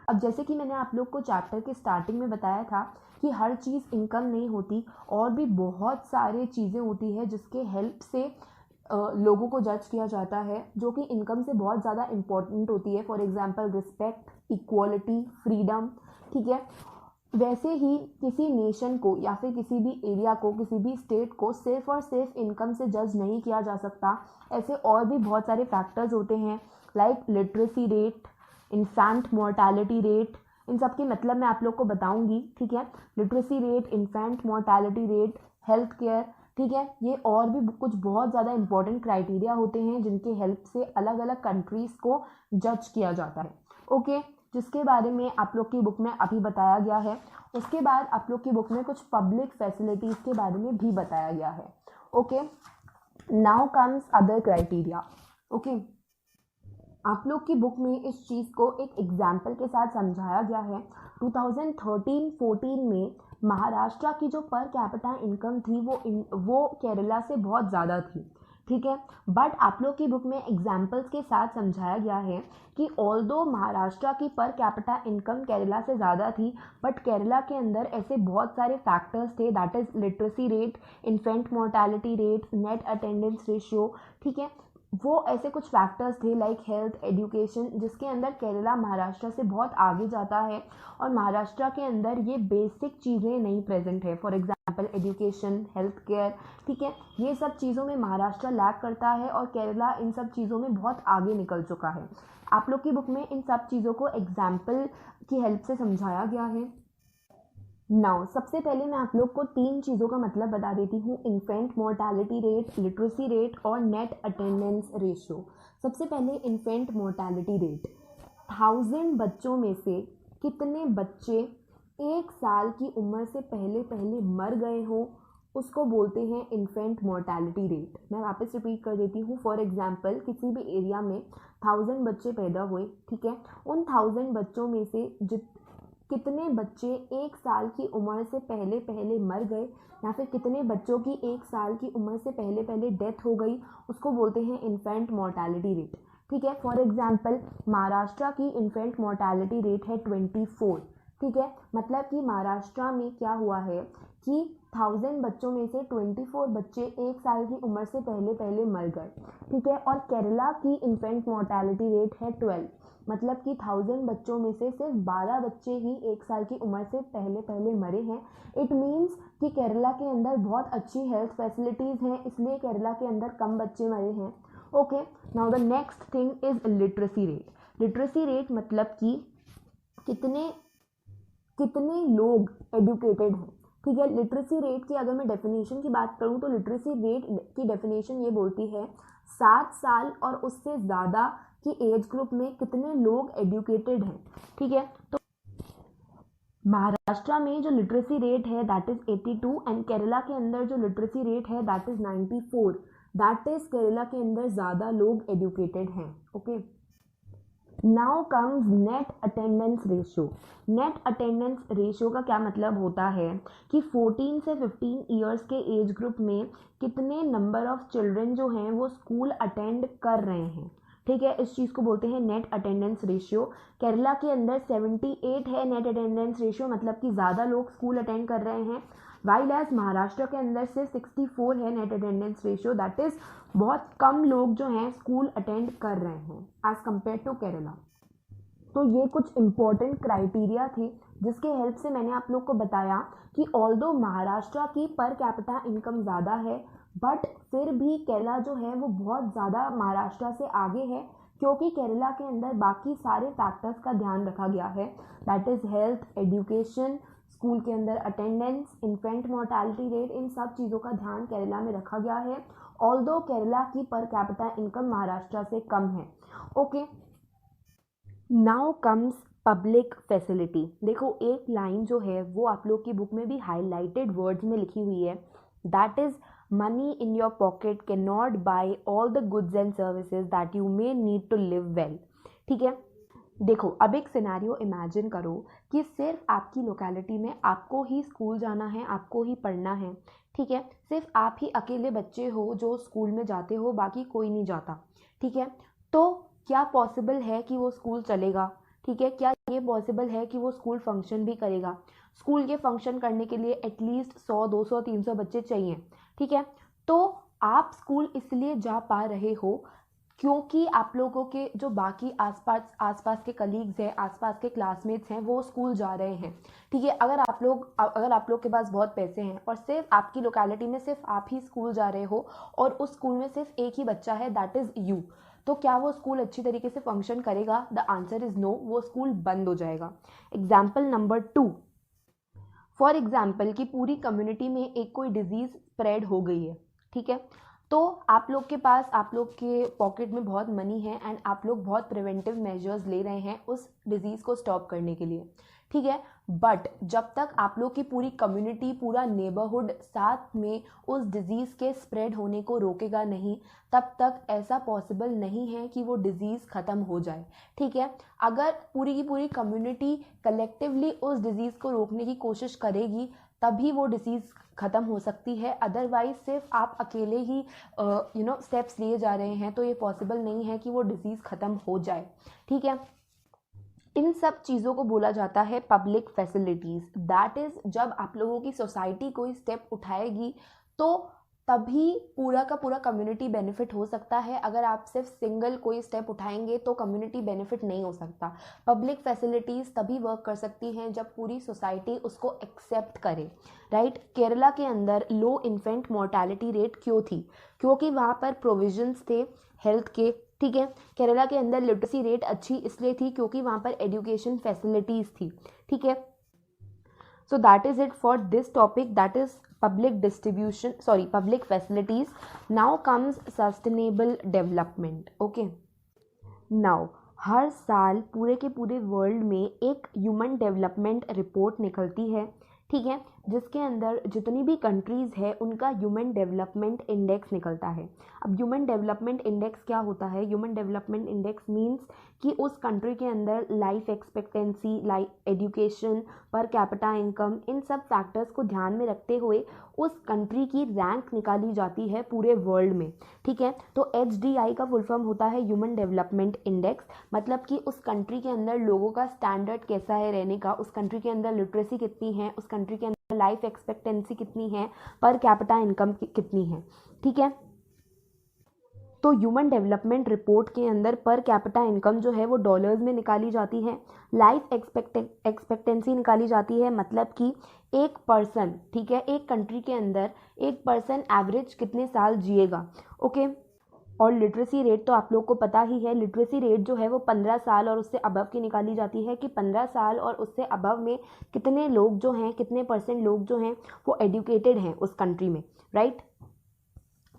अब जैसे कि मैंने आप लोग को चैप्टर के स्टार्टिंग में बताया था कि हर चीज़ इनकम नहीं होती, और भी बहुत सारे चीज़ें होती है जिसके हेल्प से लोगों को जज किया जाता है, जो कि इनकम से बहुत ज़्यादा इम्पोर्टेंट होती है। For example respect, equality, freedom, ठीक है। वैसे ही किसी नेशन को या फिर किसी भी एरिया को, किसी भी स्टेट को सिर्फ और सिर्फ इनकम से जज नहीं किया जा सकता। ऐसे और भी बहुत सारे फैक्टर्स होते हैं, like literacy rate, infant mortality rate. इन सब के मतलब मैं आप लोग को बताऊंगी, ठीक है। Literacy rate, infant mortality rate, health care, ठीक है। ये और भी कुछ बहुत ज़्यादा इंपॉर्टेंट क्राइटेरिया होते हैं जिनके हेल्प से अलग अलग कंट्रीज़ को जज किया जाता है, ओके। जिसके बारे में आप लोग की बुक में अभी बताया गया है। उसके बाद आप लोग की बुक में कुछ पब्लिक फैसिलिटीज़ के बारे में भी बताया गया है, okay. Now comes other criteria, okay. आप लोग की बुक में इस चीज़ को एक एग्जाम्पल के साथ समझाया गया है। 2013-14 में महाराष्ट्र की जो पर कैपिटा इनकम थी वो केरला से बहुत ज़्यादा थी, ठीक है। बट आप लोग की बुक में एग्जाम्पल्स के साथ समझाया गया है कि ऑल्दो महाराष्ट्र की पर कैपिटा इनकम केरला से ज़्यादा थी, बट केरला के अंदर ऐसे बहुत सारे फैक्टर्स थे, that is literacy rate, infant mortality rate, net attendance ratio, ठीक है। वो ऐसे कुछ फैक्टर्स थे लाइक हेल्थ, एजुकेशन, जिसके अंदर केरला महाराष्ट्र से बहुत आगे जाता है, और महाराष्ट्र के अंदर ये बेसिक चीज़ें नहीं प्रेजेंट है। For example education, health care, ठीक है। ये सब चीज़ों में महाराष्ट्र लैग करता है और केरला इन सब चीज़ों में बहुत आगे निकल चुका है। आप लोग की बुक में इन सब चीज़ों को एग्जाम्पल की हेल्प से समझाया गया है। नाउ सबसे पहले मैं आप लोग को तीन चीज़ों का मतलब बता देती हूँ, infant mortality rate, literacy rate और नेट अटेंडेंस रेशियो। सबसे पहले इन्फेंट मोर्टालिटी रेट। 1000 बच्चों में से कितने बच्चे 1 साल की उम्र से पहले पहले मर गए हों, उसको बोलते हैं इन्फेंट मोर्टालिटी रेट। मैं वापस रिपीट कर देती हूँ। फॉर एग्जाम्पल किसी भी एरिया में 1000 बच्चे पैदा हुए, ठीक है। उन 1000 बच्चों में से कितने बच्चे 1 साल की उम्र से पहले पहले मर गए, या फिर कितने बच्चों की 1 साल की उम्र से पहले पहले डेथ हो गई, उसको बोलते हैं इन्फेंट मोर्टालिटी रेट, ठीक है। फॉर एग्जांपल महाराष्ट्र की इन्फेंट मोर्टालिटी रेट है 24, ठीक है। मतलब कि महाराष्ट्र में क्या हुआ है कि 1000 बच्चों में से 24 बच्चे 1 साल की उम्र से पहले पहले मर गए, ठीक है। और केरला की इन्फेंट मोर्टालिटी रेट है 12, मतलब कि 1000 बच्चों में से सिर्फ 12 बच्चे ही 1 साल की उम्र से पहले पहले मरे हैं। इट मीन्स कि केरला के अंदर बहुत अच्छी हेल्थ फैसिलिटीज़ हैं, इसलिए केरला के अंदर कम बच्चे मरे हैं, okay. Now the next thing is literacy rate. Literacy rate मतलब कि कितने कितने लोग एजुकेटेड हैं, ठीक है। लिटरेसी रेट की अगर मैं डेफिनेशन की बात करूं तो लिटरेसी रेट की डेफिनेशन ये बोलती है 7 साल और उससे ज़्यादा की एज ग्रुप में कितने लोग एजुकेटेड हैं, ठीक है। तो महाराष्ट्र में जो लिटरेसी रेट है दैट इज़ 82, एंड केरला के अंदर जो लिटरेसी रेट है that is 94, that is Kerala के अंदर ज़्यादा लोग एजुकेटेड हैं, okay. Now comes net attendance ratio. Net attendance ratio का क्या मतलब होता है कि 14 से 15 ईयर्स के एज ग्रुप में कितने नंबर ऑफ चिल्ड्रन जो हैं वो स्कूल अटेंड कर रहे हैं, ठीक है। इस चीज़ को बोलते हैं नेट अटेंडेंस रेशियो। केरला के अंदर 78 है नेट अटेंडेंस रेशियो, मतलब कि ज़्यादा लोग स्कूल अटेंड कर रहे हैं, वाइल एज महाराष्ट्र के अंदर से 64 है net attendance ratio, that is बहुत कम लोग जो हैं स्कूल अटेंड कर रहे हैं एज कम्पेयर टू केरला। तो ये कुछ इम्पोर्टेंट क्राइटेरिया थे जिसके हेल्प से मैंने आप लोग को बताया कि ऑल्दो महाराष्ट्र की पर कैपिटा इनकम ज़्यादा है, बट फिर भी केरला जो है वो बहुत ज़्यादा महाराष्ट्र से आगे है, क्योंकि केरला के अंदर बाकी सारे फैक्टर्स का ध्यान रखा गया है, that is health, education, school के अंदर अटेंडेंस, इन्फेंट मोर्टालिटी रेट, इन सब चीज़ों का ध्यान केरला में रखा गया है, ऑल्दो केरला की पर कैपिटा इनकम महाराष्ट्र से कम है, okay. Now comes public facility. देखो एक लाइन जो है वो आप लोग की बुक में भी हाईलाइटेड वर्ड्स में लिखी हुई है, that is money in your pocket can not buy all the goods and services that you may need to live well, ठीक है। देखो अब एक सिनेरियो इमेजिन करो कि सिर्फ आपकी लोकेलिटी में आपको ही स्कूल जाना है, आपको ही पढ़ना है, ठीक है। सिर्फ आप ही अकेले बच्चे हो जो स्कूल में जाते हो, बाकी कोई नहीं जाता, ठीक है। तो क्या पॉसिबल है कि वो स्कूल चलेगा, ठीक है, क्या ये पॉसिबल है कि वो स्कूल फंक्शन भी करेगा? स्कूल के फंक्शन करने के लिए एटलीस्ट 100, 200, 300 बच्चे चाहिए, ठीक है। तो आप स्कूल इसलिए जा पा रहे हो क्योंकि आप लोगों के जो बाकी आसपास के कलीग्स हैं, आसपास के क्लासमेट्स हैं, वो स्कूल जा रहे हैं, ठीक है। अगर आप लोग के पास बहुत पैसे हैं और सिर्फ आपकी लोकेलिटी में सिर्फ आप ही स्कूल जा रहे हो और उस स्कूल में सिर्फ एक ही बच्चा है, दैट इज़ यू, तो क्या वो स्कूल अच्छी तरीके से फंक्शन करेगा? द आंसर इज़ नो, वो स्कूल बंद हो जाएगा। एग्जाम्पल नंबर 2, फॉर एग्जाम्पल कि पूरी कम्युनिटी में एक कोई डिजीज़ स्प्रेड हो गई है, ठीक है। तो आप लोग के पॉकेट में बहुत मनी है एंड आप लोग बहुत प्रिवेंटिव मेजर्स ले रहे हैं उस डिज़ीज़ को स्टॉप करने के लिए, ठीक है। बट जब तक आप लोग की पूरी कम्युनिटी, पूरा नेबरहुड साथ में उस डिज़ीज़ के स्प्रेड होने को रोकेगा नहीं, तब तक ऐसा पॉसिबल नहीं है कि वो डिज़ीज़ ख़त्म हो जाए, ठीक है। अगर पूरी की पूरी कम्युनिटी कलेक्टिवली उस डिज़ीज़ को रोकने की कोशिश करेगी तभी वो डिसीज़ ख़त्म हो सकती है, अदरवाइज सिर्फ आप अकेले ही स्टेप्स लिए जा रहे हैं तो ये पॉसिबल नहीं है कि वो डिसीज़ ख़त्म हो जाए, ठीक है। इन सब चीज़ों को बोला जाता है पब्लिक फैसिलिटीज़। दैट इज़ जब आप लोगों की सोसाइटी कोई स्टेप उठाएगी तो तभी पूरा का पूरा कम्युनिटी बेनिफिट हो सकता है। अगर आप सिर्फ सिंगल कोई स्टेप उठाएंगे तो कम्युनिटी बेनिफिट नहीं हो सकता। पब्लिक फैसिलिटीज़ तभी वर्क कर सकती हैं जब पूरी सोसाइटी उसको एक्सेप्ट करे, राइट। केरला के अंदर लो इन्फेंट मोर्टेलिटी रेट क्यों थी? क्योंकि वहाँ पर प्रोविजंस थे हेल्थ के, ठीक है। केरला के अंदर लिटरेसी रेट अच्छी इसलिए थी क्योंकि वहाँ पर एजुकेशन फैसिलिटीज़ थी, ठीक है। So that is it for this topic, that is public facilities. Now comes sustainable development. Okay, now हर साल पूरे के पूरे वर्ल्ड में एक ह्यूमन डेवलपमेंट रिपोर्ट निकलती है, ठीक है, जिसके अंदर जितनी भी कंट्रीज़ है उनका ह्यूमन डेवलपमेंट इंडेक्स निकलता है। अब ह्यूमन डेवलपमेंट इंडेक्स क्या होता है? ह्यूमन डेवलपमेंट इंडेक्स मींस कि उस कंट्री के अंदर life expectancy, life education, per capita income, इन सब फैक्टर्स को ध्यान में रखते हुए उस कंट्री की रैंक निकाली जाती है पूरे वर्ल्ड में, ठीक है। तो HDI का फुल फॉर्म होता है ह्यूमन डेवलपमेंट इंडेक्स, मतलब कि उस कंट्री के अंदर लोगों का स्टैंडर्ड कैसा है रहने का, उस कंट्री के अंदर लिटरेसी कितनी है, उस कंट्री के अंदर लाइफ एक्सपेक्टेंसी कितनी है, पर कैपिटा इनकम कितनी है, ठीक है। तो ह्यूमन डेवलपमेंट रिपोर्ट के अंदर पर कैपिटा इनकम जो है वो डॉलर्स में निकाली जाती है, लाइफ एक्सपेक्टेंसी निकाली जाती है, मतलब कि एक पर्सन, ठीक है, एक कंट्री के अंदर एक पर्सन एवरेज कितने साल जिएगा, ओके। और लिटरेसी रेट तो आप लोग को पता ही है, लिटरेसी रेट जो है वो 15 साल और उससे अबव की निकाली जाती है कि 15 साल और उससे अबव में कितने लोग जो हैं, कितने परसेंट लोग जो हैं वो एजुकेटेड हैं उस कंट्री में, राइट।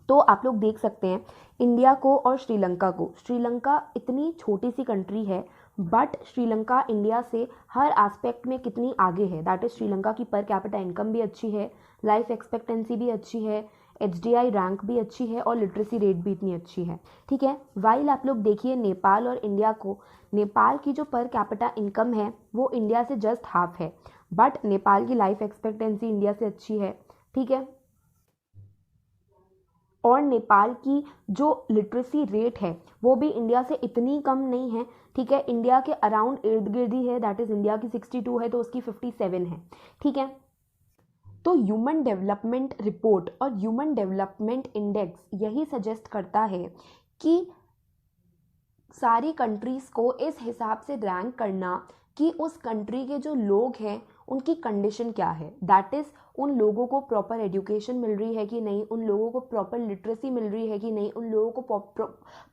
तो आप लोग देख सकते हैं इंडिया को और श्रीलंका को। श्रीलंका इतनी छोटी सी कंट्री है बट श्रीलंका इंडिया से हर एस्पेक्ट में कितनी आगे है, दैट इज़ श्रीलंका की पर कैपिटा इनकम भी अच्छी है, लाइफ एक्सपेक्टेंसी भी अच्छी है, HDI रैंक भी अच्छी है और लिटरेसी रेट भी इतनी अच्छी है, ठीक है। वाइल आप लोग देखिए नेपाल और इंडिया को, नेपाल की जो पर कैपिटा इनकम है वो इंडिया से जस्ट हाफ है, बट नेपाल की लाइफ एक्सपेक्टेंसी इंडिया से अच्छी है, ठीक है। और नेपाल की जो लिटरेसी रेट है वो भी इंडिया से इतनी कम नहीं है, ठीक है। इंडिया के अराउंड इर्द गिर्द ही है, दैट इज़ इंडिया की 62 है तो उसकी 57 है, ठीक है। तो ह्यूमन डेवलपमेंट रिपोर्ट और ह्यूमन डेवलपमेंट इंडेक्स यही सजेस्ट करता है कि सारी कंट्रीज़ को इस हिसाब से रैंक करना कि उस कंट्री के जो लोग हैं उनकी कंडीशन क्या है, दैट इज़ उन लोगों को प्रॉपर एजुकेशन मिल रही है कि नहीं, उन लोगों को प्रॉपर लिटरेसी मिल रही है कि नहीं, उन लोगों को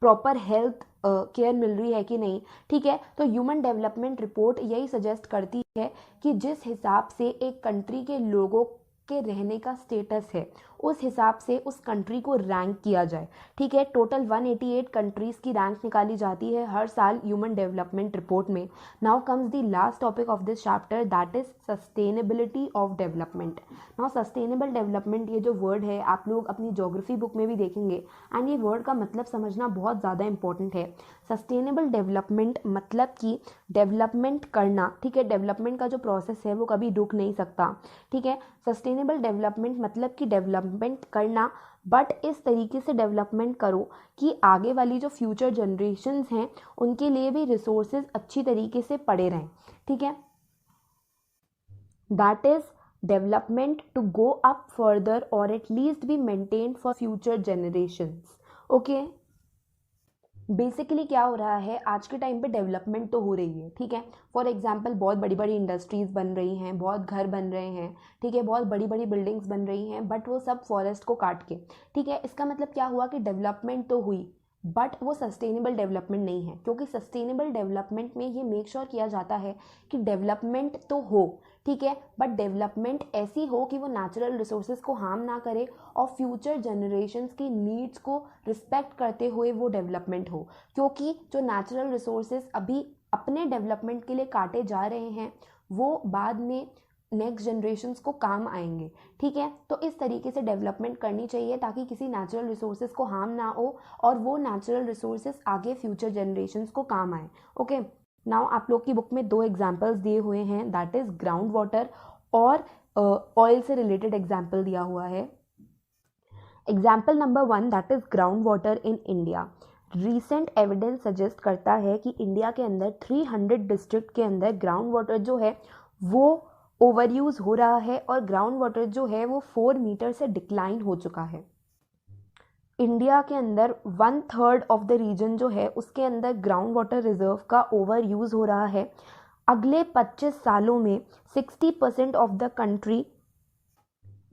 प्रॉपर हेल्थ केयर मिल रही है कि नहीं, ठीक है। तो ह्यूमन डेवलपमेंट रिपोर्ट यही सजेस्ट करती है कि जिस हिसाब से एक कंट्री के लोगों के रहने का स्टेटस है उस हिसाब से उस कंट्री को रैंक किया जाए, ठीक है। टोटल 188 कंट्रीज़ की रैंक निकाली जाती है हर साल ह्यूमन डेवलपमेंट रिपोर्ट में। Now comes the last topic of this chapter, that is sustainability of development. Now sustainable development ये जो वर्ड है आप लोग अपनी ज्योग्राफी बुक में भी देखेंगे एंड ये वर्ड का मतलब समझना बहुत ज़्यादा इंपॉर्टेंट है। सस्टेनेबल डेवलपमेंट मतलब कि डेवलपमेंट करना, ठीक है, डेवलपमेंट का जो प्रोसेस है वो कभी रुक नहीं सकता, ठीक है। सस्टेनेबल डेवलपमेंट मतलब कि डेवलपमेंट करना, बट इस तरीके से डेवलपमेंट करो कि आगे वाली जो फ्यूचर जनरेशन्स हैं उनके लिए भी रिसोर्सेज अच्छी तरीके से पड़े रहें, ठीक है। That is development to go up further और at least be maintained for future generations, okay. Basically क्या हो रहा है, आज के टाइम पे डेवलपमेंट तो हो रही है, ठीक है। फॉर एग्जांपल बहुत बड़ी बड़ी इंडस्ट्रीज़ बन रही हैं, बहुत घर बन रहे हैं, ठीक है, बहुत बड़ी बड़ी बिल्डिंग्स बन रही हैं, बट वो सब फॉरेस्ट को काट के, ठीक है। इसका मतलब क्या हुआ कि डेवलपमेंट तो हुई बट वो सस्टेनेबल डेवलपमेंट नहीं है, क्योंकि सस्टेनेबल डेवलपमेंट में ये मेक श्योर किया जाता है कि डेवलपमेंट तो हो, ठीक है, बट डेवलपमेंट ऐसी हो कि वो नेचुरल रिसोर्सेज को हार्म ना करे और फ्यूचर जनरेशन्स की नीड्स को रिस्पेक्ट करते हुए वो डेवलपमेंट हो, क्योंकि जो नेचुरल रिसोर्सेज अभी अपने डेवलपमेंट के लिए काटे जा रहे हैं वो बाद में नेक्स्ट जनरेशन्स को काम आएंगे, ठीक है। तो इस तरीके से डेवलपमेंट करनी चाहिए ताकि किसी नेचुरल रिसोर्सेज को हार्म ना हो और वो नेचुरल रिसोर्सेज आगे फ्यूचर जनरेशन्स को काम आए, ओके। नाउ आप लोग की बुक में 2 एग्जाम्पल्स दिए हुए हैं, दैट इज ग्राउंड वाटर और ऑयल से रिलेटेड एग्जाम्पल दिया हुआ है। Example number 1 that is ground water in India. Recent evidence suggest करता है कि इंडिया के अंदर 300 डिस्ट्रिक्ट के अंदर ग्राउंड वाटर जो है वो ओवर यूज़ हो रहा है और ग्राउंड वाटर जो है वो 4 मीटर से डिक्लाइन हो चुका है। इंडिया के अंदर 1/3 ऑफ द रीजन जो है उसके अंदर ग्राउंड वाटर रिजर्व का ओवर यूज़ हो रहा है। अगले 25 सालों में 60% ऑफ द कंट्री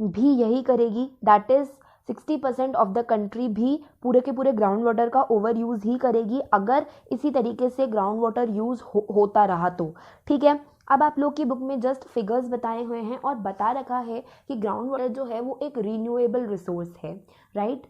भी यही करेगी, that is 60% of the country भी पूरे के पूरे ग्राउंड वाटर का ओवर यूज़ ही करेगी अगर इसी तरीके से ग्राउंड वाटर यूज़ होता रहा तो, ठीक है। अब आप लोग की बुक में जस्ट फिगर्स बताए हुए हैं और बता रखा है कि ग्राउंड वाटर जो है वो एक रीन्यूएबल रिसोर्स है, राइट।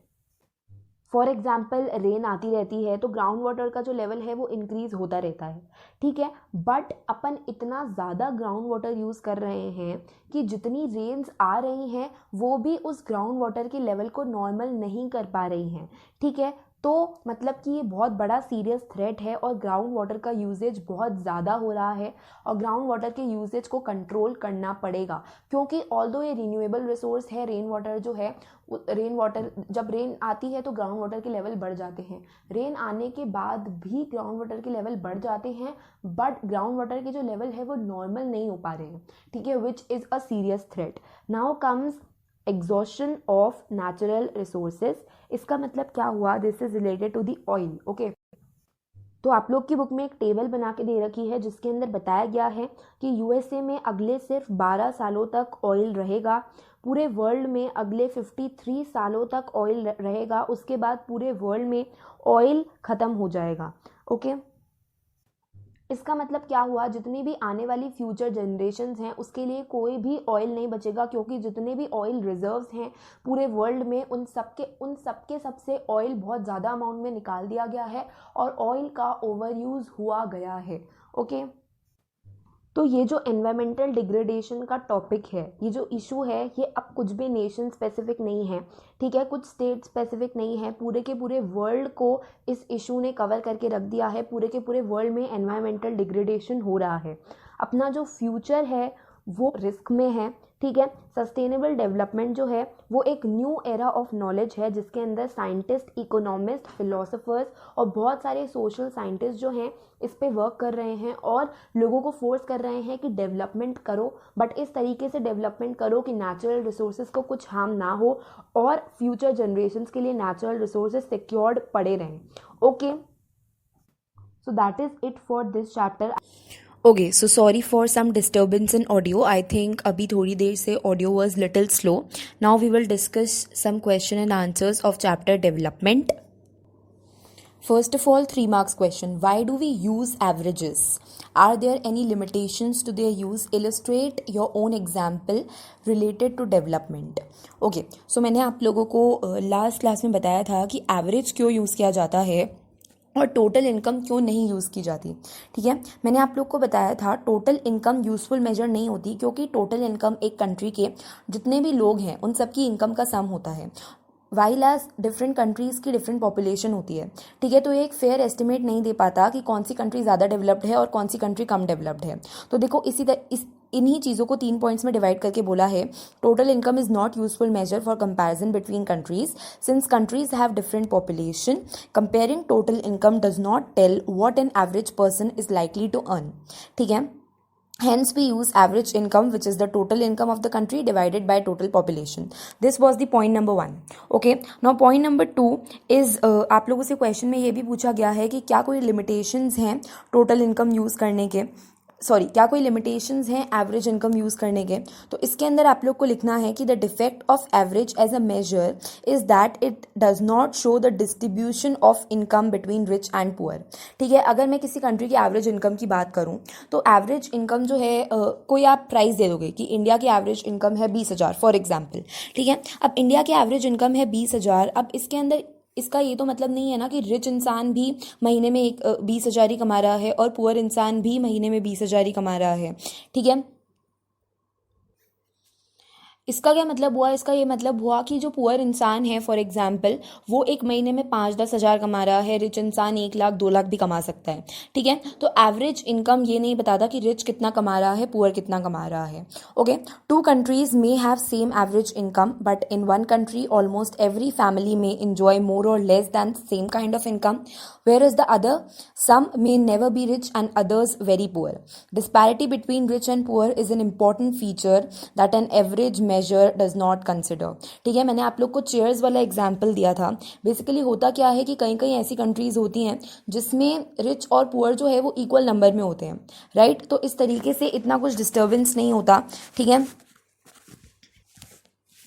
फॉर एग्जाम्पल रेन आती रहती है तो ग्राउंड वाटर का जो लेवल है वो इंक्रीज होता रहता है, ठीक है। बट अपन इतना ज़्यादा ग्राउंड वाटर यूज़ कर रहे हैं कि जितनी रेन्स आ रही हैं वो भी उस ग्राउंड वाटर के लेवल को नॉर्मल नहीं कर पा रही हैं, ठीक है। तो मतलब कि ये बहुत बड़ा सीरियस थ्रेट है और ग्राउंड वाटर का यूजेज बहुत ज़्यादा हो रहा है और ग्राउंड वाटर के यूजेज को कंट्रोल करना पड़ेगा, क्योंकि ऑल्दो ये रिन्यूएबल रिसोर्स है, रेन वाटर जो है, रेन वाटर जब रेन आती है तो ग्राउंड वाटर के लेवल बढ़ जाते हैं, रेन आने के बाद भी ग्राउंड वाटर के लेवल बढ़ जाते हैं, बट ग्राउंड वाटर के जो लेवल है वो नॉर्मल नहीं हो पा रहे हैं, ठीक है, which is a serious threat. Now comes exhaustion of natural resources. इसका मतलब क्या हुआ, this is related to the oil, okay. तो आप लोग की बुक में एक टेबल बना के दे रखी है जिसके अंदर बताया गया है कि यूएसए में अगले सिर्फ 12 सालों तक ऑयल रहेगा, पूरे वर्ल्ड में अगले 53 सालों तक ऑयल रहेगा, उसके बाद पूरे वर्ल्ड में ऑयल ख़त्म हो जाएगा, ओके। इसका मतलब क्या हुआ, जितनी भी आने वाली फ्यूचर जनरेशन्स हैं उसके लिए कोई भी ऑयल नहीं बचेगा, क्योंकि जितने भी ऑयल रिजर्व्स हैं पूरे वर्ल्ड में उन सबके सबसे ऑयल बहुत ज़्यादा अमाउंट में निकाल दिया गया है और ऑयल का ओवर यूज़ हुआ गया है, ओके। तो ये जो एनवायरमेंटल डिग्रेडेशन का टॉपिक है, ये जो इशू है, ये अब कुछ भी नेशन स्पेसिफिक नहीं है, ठीक है, कुछ स्टेट स्पेसिफिक नहीं है, पूरे के पूरे वर्ल्ड को इस इशू ने कवर करके रख दिया है। पूरे के पूरे वर्ल्ड में एनवायरमेंटल डिग्रेडेशन हो रहा है, अपना जो फ्यूचर है वो रिस्क में है, ठीक है। सस्टेनेबल डेवलपमेंट जो है वो एक न्यू एरा ऑफ नॉलेज है जिसके अंदर साइंटिस्ट, इकोनॉमिस्ट, फिलोसोफर्स और बहुत सारे सोशल साइंटिस्ट जो हैं इस पे वर्क कर रहे हैं और लोगों को फोर्स कर रहे हैं कि डेवलपमेंट करो, बट इस तरीके से डेवलपमेंट करो कि नेचुरल रिसोर्सेज को कुछ हार्म ना हो और फ्यूचर जनरेशन्स के लिए नेचुरल रिसोर्सेज सिक्योर्ड पड़े रहें, okay. So that is it for this chapter. Okay, so sorry for some disturbance in audio. I think अभी थोड़ी देर से audio was little slow. Now we will discuss some question and answers of chapter development. First of all, 3 marks question. Why do we use averages? Are there any limitations to their use? Illustrate your own example related to development. Okay, so मैंने आप लोगों को last class में बताया था कि average क्यों use किया जाता है और टोटल इनकम क्यों नहीं यूज़ की जाती, ठीक है। मैंने आप लोग को बताया था टोटल इनकम यूज़फुल मेजर नहीं होती, क्योंकि टोटल इनकम एक कंट्री के जितने भी लोग हैं उन सबकी इनकम का सम होता है। वाइल एज डिफरेंट कंट्रीज़ की डिफरेंट पॉपुलेशन होती है, ठीक है, तो ये एक फेयर एस्टिमेट नहीं दे पाता कि कौन सी कंट्री ज़्यादा डेवलप्ड है और कौन सी कंट्री कम डेवलप्ड है। तो देखो इन्हीं चीज़ों को 3 पॉइंट्स में डिवाइड करके बोला है, total income is not useful measure for comparison between countries since countries have different population, comparing total income does not tell what an average person is likely to earn, ठीक है। Hence, we use average income, which is the total income of the country divided by total population. This was the point number 1. Okay. Now, point number 2 is आप लोगों से question में ये भी पूछा गया है कि क्या कोई लिमिटेशंस हैं टोटल इनकम यूज़ करने के, क्या कोई लिमिटेशंस हैं एवरेज इनकम यूज़ करने के। तो इसके अंदर आप लोग को लिखना है कि the defect of average as a measure is that it does not show the distribution of income between rich and poor, ठीक है। अगर मैं किसी कंट्री की एवरेज इनकम की बात करूं तो एवरेज इनकम जो है कोई आप प्राइस दे दोगे कि इंडिया की एवरेज इनकम है 20,000 फॉर एग्जाम्पल, ठीक है। अब इंडिया की एवरेज इनकम है 20,000, अब इसके अंदर इसका ये तो मतलब नहीं है ना कि रिच इंसान भी महीने में 20,000 ही कमा रहा है और पुअर इंसान भी महीने में 20,000 ही कमा रहा है, ठीक है। इसका क्या मतलब हुआ, इसका ये मतलब हुआ कि जो पुअर इंसान है फॉर एग्जाम्पल वो एक महीने में 5-10 हज़ार कमा रहा है, रिच इंसान 1 लाख 2 लाख भी कमा सकता है, ठीक है। तो एवरेज इनकम ये नहीं बताता कि रिच कितना कमा रहा है, पुअर कितना कमा रहा है। Okay, 2 countries may have same average income but in one country almost every family में enjoy more or less than same kind of income, whereas the other some may never be rich and others very poor. Disparity between rich and poor is an important feature that an average measure does not consider, ठीक है। मैंने आप लोग को chairs वाला example दिया था। Basically होता क्या है कि कई कई ऐसी कंट्रीज होती हैं जिसमें रिच और पुअर जो है वो इक्वल नंबर में होते हैं, राइट। तो इस तरीके से इतना कुछ डिस्टर्बेंस नहीं होता, ठीक है।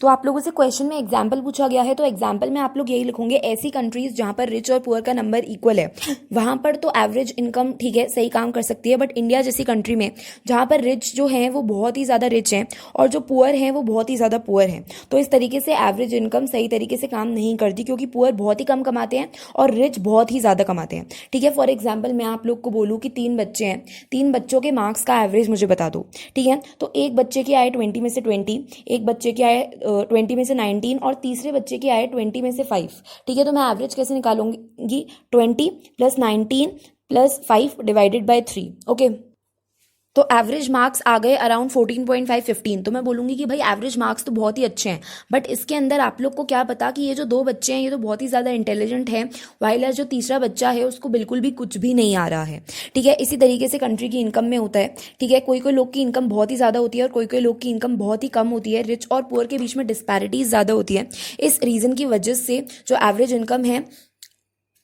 तो आप लोगों से क्वेश्चन में एग्जाम्पल पूछा गया है, तो एग्जाम्पल में आप लोग यही लिखोगे, ऐसी कंट्रीज जहाँ पर रिच और पुअर का नंबर इक्वल है वहाँ पर तो एवरेज इनकम ठीक है सही काम कर सकती है, बट इंडिया जैसी कंट्री में जहाँ पर रिच जो है वो बहुत ही ज़्यादा रिच हैं और जो पुअर हैं वो बहुत ही ज़्यादा पुअर हैं, तो इस तरीके से एवरेज इनकम सही तरीके से काम नहीं करती क्योंकि पुअर बहुत ही कम कमाते हैं और रिच बहुत ही ज़्यादा कमाते हैं, ठीक है। फॉर एग्जाम्पल मैं आप लोग को बोलूँ कि 3 बच्चे हैं, 3 बच्चों के मार्क्स का एवरेज मुझे बता दो, ठीक है। तो एक बच्चे की आए 20 में से 20, एक बच्चे की आए 20 में से 19 और तीसरे बच्चे की आए 20 में से 5, ठीक है। तो मैं एवरेज कैसे निकालूंगी, 20 + 19 + 5 डिवाइडेड बाय 3, ओके। तो एवरेज मार्क्स आ गए अराउंड 14.5 15, तो मैं बोलूँगी कि भाई एवरेज मार्क्स तो बहुत ही अच्छे हैं, बट इसके अंदर आप लोग को क्या पता कि ये जो 2 बच्चे हैं ये तो बहुत ही ज़्यादा इंटेलिजेंट हैं, वाइल जो तीसरा बच्चा है उसको बिल्कुल भी कुछ भी नहीं आ रहा है, ठीक है। इसी तरीके से कंट्री की इनकम में होता है, ठीक है। कोई कोई लोग की इनकम बहुत ही ज़्यादा होती है और कोई कोई लोग की इनकम बहुत ही कम होती है, रिच और पुअर के बीच में डिस्पैरिटीज़ ज़्यादा होती है। इस रीज़न की वजह से जो एवरेज इनकम है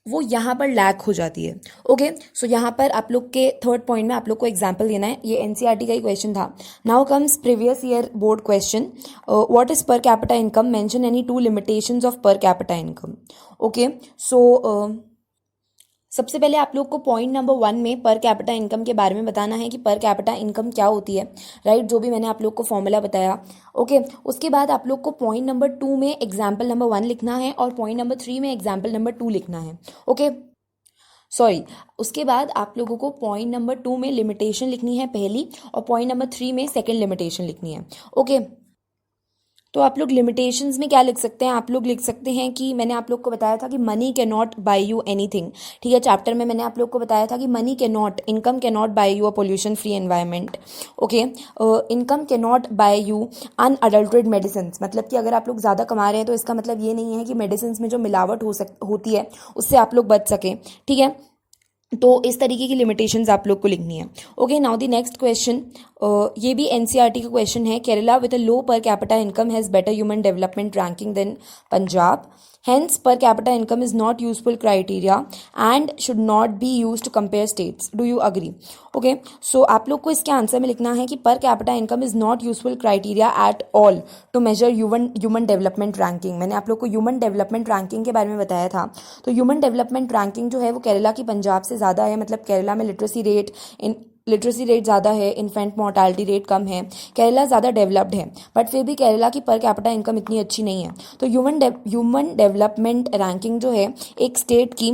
वो यहाँ पर लैक हो जाती है, ओके। सो यहाँ पर आप लोग के 3rd पॉइंट में आप लोग को एग्जाम्पल देना है, ये एनसीईआरटी का ही क्वेश्चन था। Now comes previous year board question, what is per capita income, mention any 2 limitations of per capita income, okay. So सबसे पहले आप लोग को पॉइंट नंबर 1 में पर कैपिटा इनकम के बारे में बताना है कि पर कैपिटा इनकम क्या होती है, राइट, जो भी मैंने आप लोग को फॉर्मूला बताया, ओके। उसके बाद आप लोग को पॉइंट नंबर 2 में एग्जाम्पल नंबर 1 लिखना है और पॉइंट नंबर 3 में एग्जाम्पल नंबर 2 लिखना है, ओके। उसके बाद आप लोगों को पॉइंट नंबर 2 में लिमिटेशन लिखनी है पहली और पॉइंट नंबर 3 में सेकेंड लिमिटेशन लिखनी है, ओके। तो आप लोग लिमिटेशंस में क्या लिख सकते हैं, आप लोग लिख सकते हैं कि मैंने आप लोग को बताया था कि money can not buy you anything, ठीक है। चैप्टर में मैंने आप लोग को बताया था कि money can not, income can not buy you a pollution free environment, okay. Income can not buy you unadulterated medicine, मतलब कि अगर आप लोग ज़्यादा कमा रहे हैं तो इसका मतलब ये नहीं है कि मेडिसिन में जो मिलावट होती है उससे आप लोग बच सकें, ठीक है। तो इस तरीके की लिमिटेशंस आप लोग को लिखनी है, okay. Now the next question, ये भी एनसीईआरटी का क्वेश्चन है, Kerala with a low per capita income has better human development ranking than Punjab, hence per capita income is not useful criteria and should not be used to compare states, do you agree, okay। so आप लोग को इसके answer में लिखना है कि per capita income is not useful criteria at all to measure human development ranking। मैंने आप लोग को human development ranking के बारे में बताया था, तो human development ranking जो है वो केरला की पंजाब से ज़्यादा है, मतलब केरला में लिटरेसी रेट ज़्यादा है, इन्फेंट मोर्टालिटी रेट कम है, केरला ज़्यादा डेवलप्ड है, बट फिर भी केरला की पर कैपिटा इनकम इतनी अच्छी नहीं है। तो ह्यूमन डेवलपमेंट रैंकिंग जो है एक स्टेट की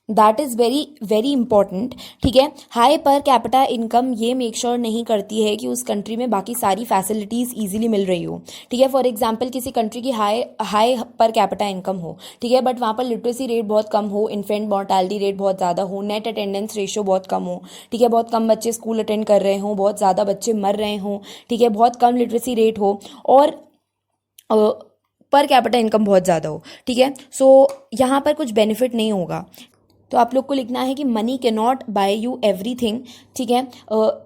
that is very very important. ठीक है, हाई पर कैपिटा इनकम ये मेक श्योर नहीं करती है कि उस कंट्री में बाकी सारी फैसिलिटीज़ इजीली मिल रही हो। ठीक है, फॉर एग्जांपल किसी कंट्री की हाई हाई पर कैपिटा इनकम हो, ठीक है, बट वहाँ पर लिटरेसी रेट बहुत कम हो, इन्फेंट मॉर्टैलिटी रेट बहुत ज़्यादा हो, नेट अटेंडेंस रेशियो बहुत कम हो, ठीक है, बहुत कम बच्चे स्कूल अटेंड कर रहे हों, बहुत ज़्यादा बच्चे मर रहे हों, ठीक है, बहुत कम लिटरेसी रेट हो, और पर कैपिटा इनकम बहुत ज़्यादा हो। ठीक है, सो यहाँ पर कुछ बेनिफिट नहीं होगा। तो आप लोग को लिखना है कि money can not buy you everything. ठीक है,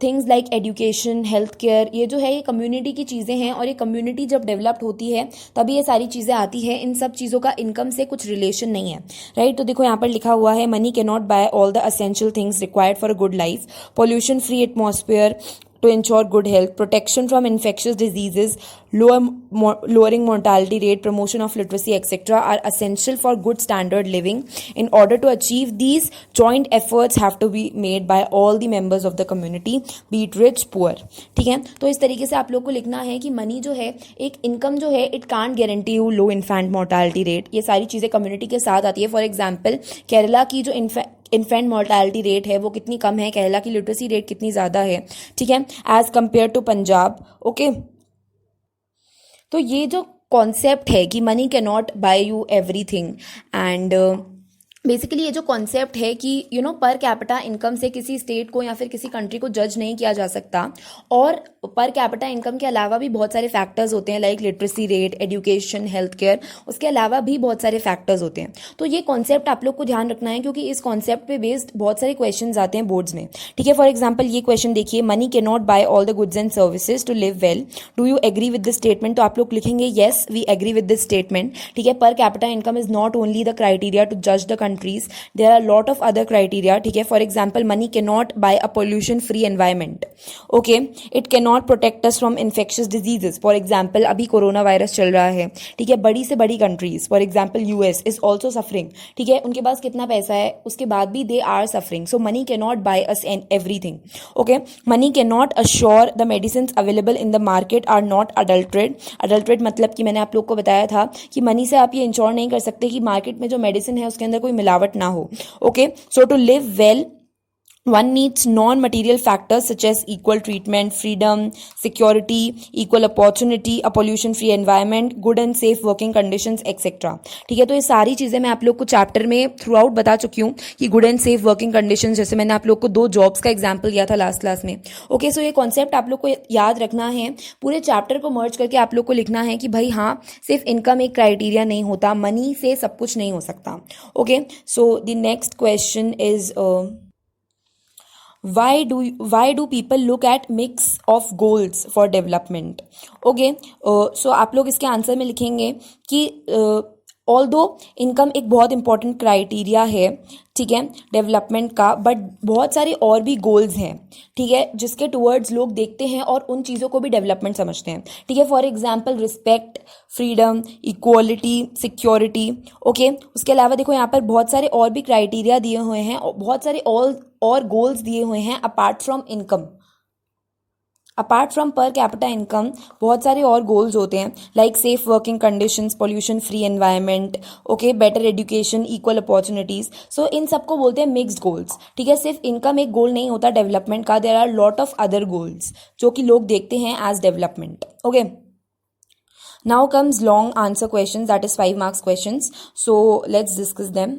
things like education, health care, ये जो है ये कम्युनिटी की चीज़ें हैं, और ये कम्युनिटी जब डेवलप्ड होती है तभी ये सारी चीज़ें आती है। इन सब चीज़ों का इनकम से कुछ रिलेशन नहीं है, राइट। तो देखो यहाँ पर लिखा हुआ है money can not buy all the essential things required for a good life, pollution free atmosphere to ensure good health, protection from infectious diseases, lowering mortality rate, promotion of literacy, etc. are essential for good standard living. In order to achieve these, joint efforts have to be made by all the members of the community, be it rich, poor. ठीक है, तो इस तरीके से आप लोग को लिखना है कि मनी जो है, एक इनकम जो है, it can't guarantee you low infant mortality rate. ये सारी चीज़ें कम्युनिटी के साथ आती है। फॉर एग्जाम्पल केरला की जो इन्फेंट मोर्टालिटी रेट है वो कितनी कम है, केरला की लिटरेसी रेट कितनी ज़्यादा है, ठीक है, as compare to Punjab. Okay, तो ये जो कॉन्सेप्ट है कि money can not buy you everything, and basically ये जो कॉन्सेप्ट है कि पर कैपिटा इनकम से किसी स्टेट को या फिर किसी कंट्री को जज नहीं किया जा सकता, और पर कैपिटा इनकम के अलावा भी बहुत सारे फैक्टर्स होते हैं, like literacy rate, education, health care, उसके अलावा भी बहुत सारे फैक्टर्स होते हैं। तो ये कॉन्सेप्ट आप लोग को ध्यान रखना है, क्योंकि इस कॉन्सेप्ट पे बेस्ड बहुत सारे क्वेश्चन आते हैं बोर्ड्स में। ठीक है, फॉर एग्जाम्पल ये क्वेश्चन देखिए, money can not buy all the goods and services to live well, do you agree with this statement? तो आप लोग लिखेंगे yes we agree with this statement. ठीक है, per capita income is not only the criteria to जज the countries, there are lot of other criteria. ठीक है, for example money can not buy a pollution free environment, okay, it can not protect us from infectious diseases. For example अभी corona virus चल रहा है, ठीक है, बड़ी से बड़ी countries, for example US is also suffering. ठीक है, उनके पास कितना पैसा है, उसके बाद भी they are suffering. So money can not buy us everything. Okay, money can not assure the medicine available in the market are not adulterate. Adulterate मतलब कि मैंने आप लोग को बताया था कि मनी से आप ये इंश्योर नहीं कर सकते कि मार्केट में जो मेडिसिन है उसके अंदर कोई मिलावट ना हो। Okay, so to live well one needs non-material factors such as equal treatment, freedom, security, equal opportunity, a pollution-free environment, good and safe working conditions, etc. ठीक है, तो ये सारी चीज़ें मैं आप लोग को चैप्टर में थ्रू आउट बता चुकी हूँ कि good and safe working conditions, जैसे मैंने आप लोग को 2 जॉब्स का एग्जाम्पल दिया था लास्ट क्लास में। ओके, सो ये कॉन्सेप्ट आप लोग को याद रखना है, पूरे चैप्टर को मर्ज करके आप लोग को लिखना है कि भाई हाँ, सिर्फ इनकम एक क्राइटेरिया नहीं होता, मनी से सब कुछ नहीं हो सकता। Okay, so the next question is why do people look at mix of goals for development? Okay, so आप लोग इसके आंसर में लिखेंगे कि ऑल्दो इनकम एक बहुत इंपॉर्टेंट क्राइटेरिया है, ठीक है, डेवलपमेंट का, बट बहुत सारे और भी गोल्स हैं, ठीक है, जिसके टुवर्ड्स लोग देखते हैं और उन चीज़ों को भी डेवलपमेंट समझते हैं। ठीक है, for example respect, freedom, equality, security. Okay, उसके अलावा देखो यहाँ पर बहुत सारे और भी क्राइटेरिया दिए हुए हैं और बहुत सारे और गोल्स दिए हुए हैं apart from income. Apart from per capita income बहुत सारे और गोल्स होते हैं, like safe working conditions, pollution free environment, okay, better education, equal opportunities. So इन सबको बोलते हैं मिक्स्ड गोल्स। ठीक है, सिर्फ इनकम एक गोल नहीं होता डेवलपमेंट का, there are lot of other goals जो कि लोग देखते हैं as development. Okay, now comes long answer question, that is 5 marks questions. So let's discuss them.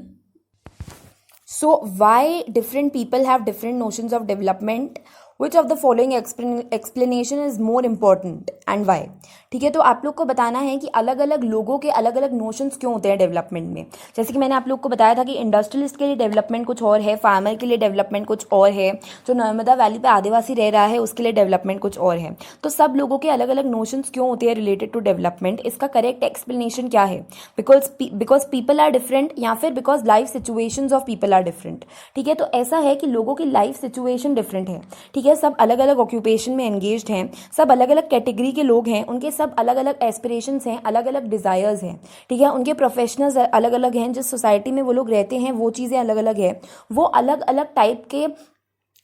So why different people have different notions of development? Which of the following explanation is more important and why? ठीक है, तो आप लोग को बताना है कि अलग अलग लोगों के अलग अलग नोशंस क्यों होते हैं डेवलपमेंट में। जैसे कि मैंने आप लोग को बताया था कि इंडस्ट्रियलिस्ट के लिए डेवलपमेंट कुछ और है, फार्मर के लिए डेवलपमेंट कुछ और है, जो नर्मदा वैली पे आदिवासी रह रहा है उसके लिए डेवलपमेंट कुछ और है। तो सब लोगों के अलग अलग नोशंस क्यों होते हैं रिलेटेड टू डेवलपमेंट, इसका करेक्ट एक्सप्लेनेशन क्या है? बिकॉज पीपल आर डिफरेंट, या फिर because life situations of people are different. ठीक है, तो ऐसा है कि लोगों की लाइफ सिचुएशन डिफरेंट है। ठीक है, सब अलग अलग ऑक्यूपेशन में एंगेज्ड हैं, सब अलग अलग कैटेगरी के लोग हैं, उनके सब अलग अलग एस्पिरेशंस हैं, अलग अलग डिजायर्स हैं। ठीक है, उनके प्रोफेशनल्स अलग अलग हैं, जिस सोसाइटी में वो लोग रहते हैं वो चीज़ें अलग अलग है, वो अलग अलग टाइप के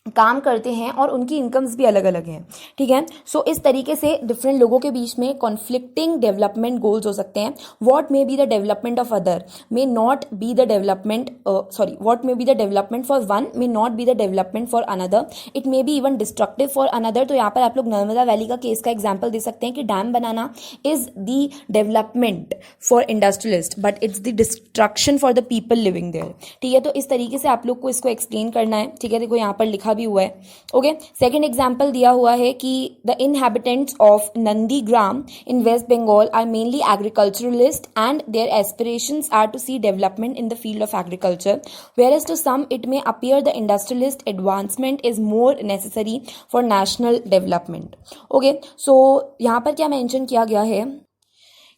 काम करते हैं और उनकी इनकम्स भी अलग अलग हैं, ठीक है। सो इस तरीके से डिफरेंट लोगों के बीच में कॉन्फ्लिक्टिंग डेवलपमेंट गोल्स हो सकते हैं। What may be the development of other may not be the development what may be the development for one may not be the development for another, it may be even destructive for another. तो यहाँ पर आप लोग Narmada valley का case का example दे सकते हैं कि डैम बनाना is the development for industrialist but it's the destruction for the people living there, ठीक है। तो इस तरीके से आप लोग को इसको एक्सप्लेन करना है, ठीक है। देखो यहाँ पर लिखा भी हुआ है, ओके। सेकंड एग्जांपल दिया हुआ है कि the inhabitants of Nandigram in West Bengal are mainly agriculturalist and their aspirations are to see development in the field of agriculture, whereas to some it may appear the industrialist advancement is more necessary for national development, okay। so यहाँ पर क्या mention किया गया है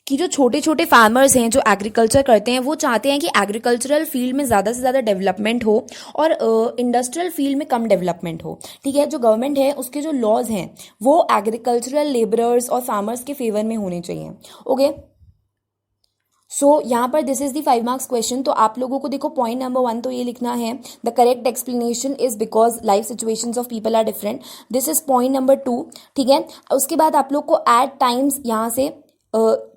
कि जो छोटे छोटे फार्मर्स हैं जो एग्रीकल्चर करते हैं वो चाहते हैं कि एग्रीकल्चरल फील्ड में ज़्यादा से ज़्यादा डेवलपमेंट हो और इंडस्ट्रियल फील्ड में कम डेवलपमेंट हो, ठीक है। जो गवर्नमेंट है उसके जो लॉज हैं वो एग्रीकल्चरल लेबरर्स और फार्मर्स के फेवर में होने चाहिए, ओके। सो यहाँ पर this is the 5 marks question. तो आप लोगों को देखो पॉइंट नंबर 1 तो ये लिखना है the correct explanation is because life situations of people are different, this is point number 2, ठीक है। उसके बाद आप लोग को एट टाइम्स यहाँ से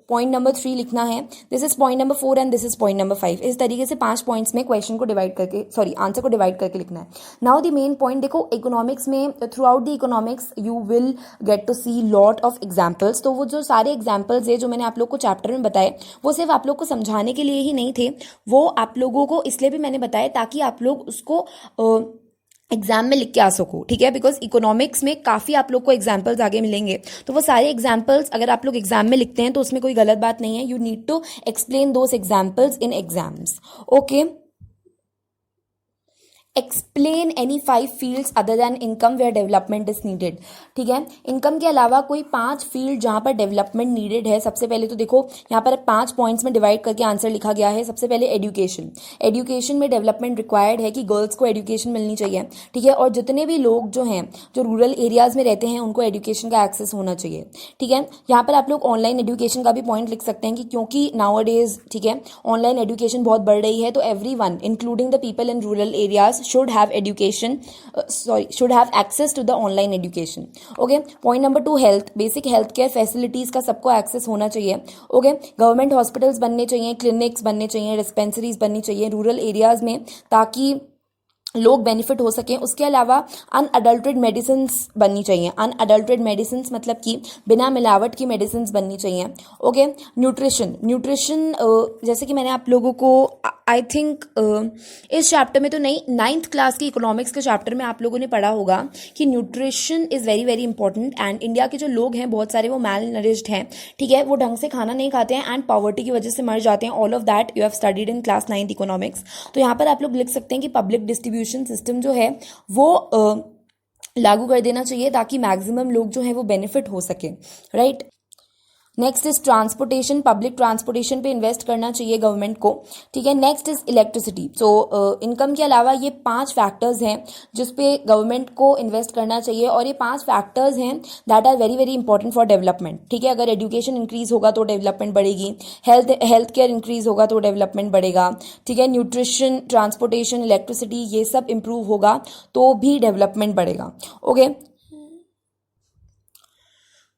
पॉइंट नंबर 3 लिखना है, this is point number 4 and this is point number 5। इस तरीके से 5 पॉइंट्स में क्वेश्चन को डिवाइड करके आंसर को डिवाइड करके लिखना है। नाउ द मेन पॉइंट देखो, इकोनॉमिक्स में throughout the economics you will get to see lot of examples. तो वो जो सारे एग्जाम्पल्स है जो मैंने आप लोग को चैप्टर में बताए वो सिर्फ आप लोग को समझाने के लिए ही नहीं थे, वो आप लोगों को इसलिए भी मैंने बताया ताकि आप लोग उसको एग्जाम में लिख के आ सको, ठीक है। बिकॉज इकोनॉमिक्स में काफ़ी आप लोग को एग्जाम्पल्स आगे मिलेंगे, तो वो सारे एग्जाम्पल्स अगर आप लोग एग्जाम में लिखते हैं तो उसमें कोई गलत बात नहीं है। You need to explain those examples in exams, okay. Explain any 5 fields other than income where development is needed, ठीक है। इनकम के अलावा कोई 5 फील्ड जहां पर डेवलपमेंट नीडेड है। सबसे पहले तो देखो यहाँ पर 5 पॉइंट्स में डिवाइड करके आंसर लिखा गया है। सबसे पहले एजुकेशन, एजुकेशन में डेवलपमेंट रिक्वायर्ड है कि गर्ल्स को एजुकेशन मिलनी चाहिए, ठीक है। और जितने भी लोग जो हैं जो रूरल एरियाज में रहते हैं उनको एजुकेशन का एक्सेस होना चाहिए, ठीक है। यहाँ पर आप लोग ऑनलाइन एजुकेशन का भी पॉइंट लिख सकते हैं कि क्योंकि नाउ डेज, ठीक है, ऑनलाइन एजुकेशन बहुत बढ़ रही है, तो every one including the people in rural areas should have education should have access to the online education, okay। point number 2 health, basic health care facilities का सबको एक्सेस होना चाहिए, okay। गवर्नमेंट हॉस्पिटल्स बनने चाहिए, क्लिनिक्स बनने चाहिए, dispensaries बननी चाहिए रूरल एरियाज में ताकि लोग बेनिफिट हो सकें। उसके अलावा अनअडल्ट्रेड मेडिसिन बननी चाहिए, अनअडल्ट्रेड मेडिसिन मतलब कि बिना मिलावट की मेडिसिन बननी चाहिए, ओके। न्यूट्रिशन, न्यूट्रिशन जैसे कि मैंने आप लोगों को आई थिंक इस चैप्टर में तो नहीं, 9th क्लास की इकोनॉमिक्स के चैप्टर में आप लोगों ने पढ़ा होगा कि nutrition is very very important and India के जो लोग हैं बहुत सारे वो मैल नरिश्ड हैं, ठीक है, वो ढंग से खाना नहीं खाते हैं एंड पॉवर्टी की वजह से मर जाते हैं। All of that you have studied in class 9th economics. तो यहाँ पर आप लोग लिख सकते हैं कि पब्लिक डिस्ट्रीब्यूशन सिस्टम जो है वो लागू कर देना चाहिए ताकि मैक्सिमम लोग जो है वो बेनिफिट हो सके, right. Next is transportation, public transportation पे इन्वेस्ट करना चाहिए गवर्नमेंट को, ठीक है। Next is electricity. So income के अलावा ये 5 फैक्टर्स हैं जिसपे गवर्नमेंट को इन्वेस्ट करना चाहिए और ये 5 फैक्टर्स हैं that are very very important for development, ठीक है। अगर एजुकेशन इंक्रीज होगा तो डेवलपमेंट बढ़ेगी, हेल्थ केयर इंक्रीज होगा तो डेवलपमेंट बढ़ेगा, ठीक है। न्यूट्रिशन, ट्रांसपोर्टेशन, इलेक्ट्रिसिटी ये सब इंप्रूव होगा तो भी डेवलपमेंट बढ़ेगा, okay.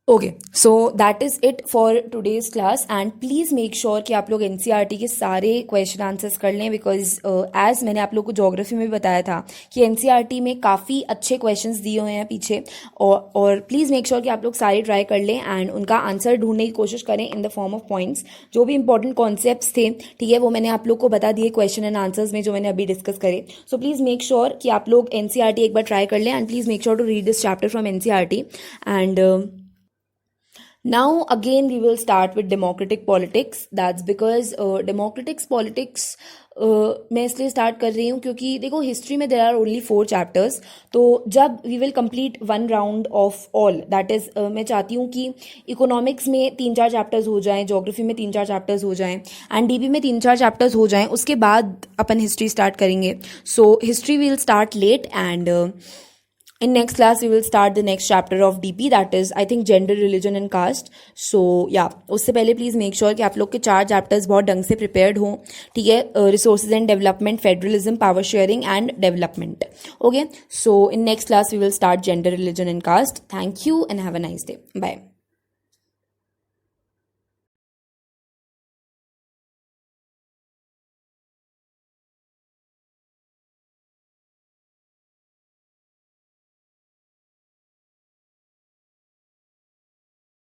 Okay, so that is it for today's class and please make sure कि आप लोग एनसीईआरटी के सारे क्वेश्चन आंसर्स कर लें बिकॉज एज मैंने आप लोग को ज्योग्राफी में भी बताया था कि एनसीईआरटी में काफ़ी अच्छे क्वेश्चंस दिए हुए हैं पीछे और प्लीज़ मेक श्योर कि आप लोग सारे ट्राई कर लें एंड उनका आंसर ढूंढने की कोशिश करें in the form of points. जो भी इंपॉर्टेंट कॉन्सेप्ट्स थे, ठीक है, वो मैंने आप लोग को बता दिए क्वेश्चन एंड आंसर्स में जो मैंने अभी डिस्कस करे। सो प्लीज़ मेक श्योर कि आप लोग एनसीईआरटी एक बार ट्राई कर लें and please make sure to read this chapter from NCERT and now again we will start with democratic politics. That's because democratic politics मैं इसलिए स्टार्ट कर रही हूँ क्योंकि देखो हिस्ट्री में देर आर ओनली 4 चैप्टर्स, तो जब we will complete 1 round of all that is मैं चाहती हूँ कि इकोनॉमिक्स में 3-4 चैप्टर्स हो जाएं, ज्योग्राफी में 3-4 चैप्टर्स हो जाएं एंड डीबी में 3-4 चैप्टर्स हो जाएं, उसके बाद अपन हिस्ट्री स्टार्ट करेंगे। So history will start late and In next class we will start the next chapter of DP, that is I think gender, religion and caste. So yeah, उससे पहले please make sure कि आप लोग के 4 chapters बहुत ढंग से prepared हों, ठीक है. Resources and development, federalism, power sharing and development. Okay, so in next class we will start gender, religion and caste. Thank you and have a nice day. Bye.